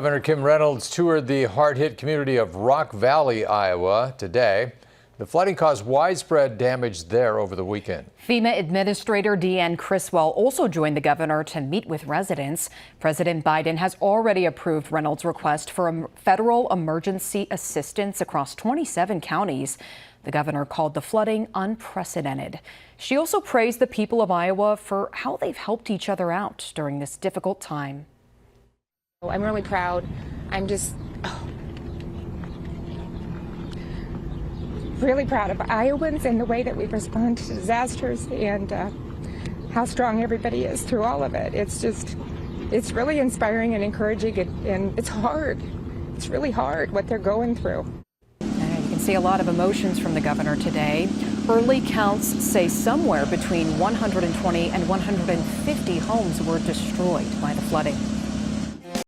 Governor Kim Reynolds toured the hard-hit community of Rock Valley, Iowa today. The flooding caused widespread damage there over the weekend. FEMA Administrator Deanne Criswell also joined the governor to meet with residents. President Biden has already approved Reynolds' request for federal emergency assistance across 27 counties. The governor called the flooding unprecedented. She also praised the people of Iowa for how they've helped each other out during this difficult time. I'm really proud. I'm just really proud of Iowans and the way that we respond to disasters and how strong everybody is through all of it. It's really inspiring and encouraging, and it's hard. It's really hard what they're going through. You can see a lot of emotions from the governor today. Early counts say somewhere between 120 and 150 homes were destroyed by the flooding.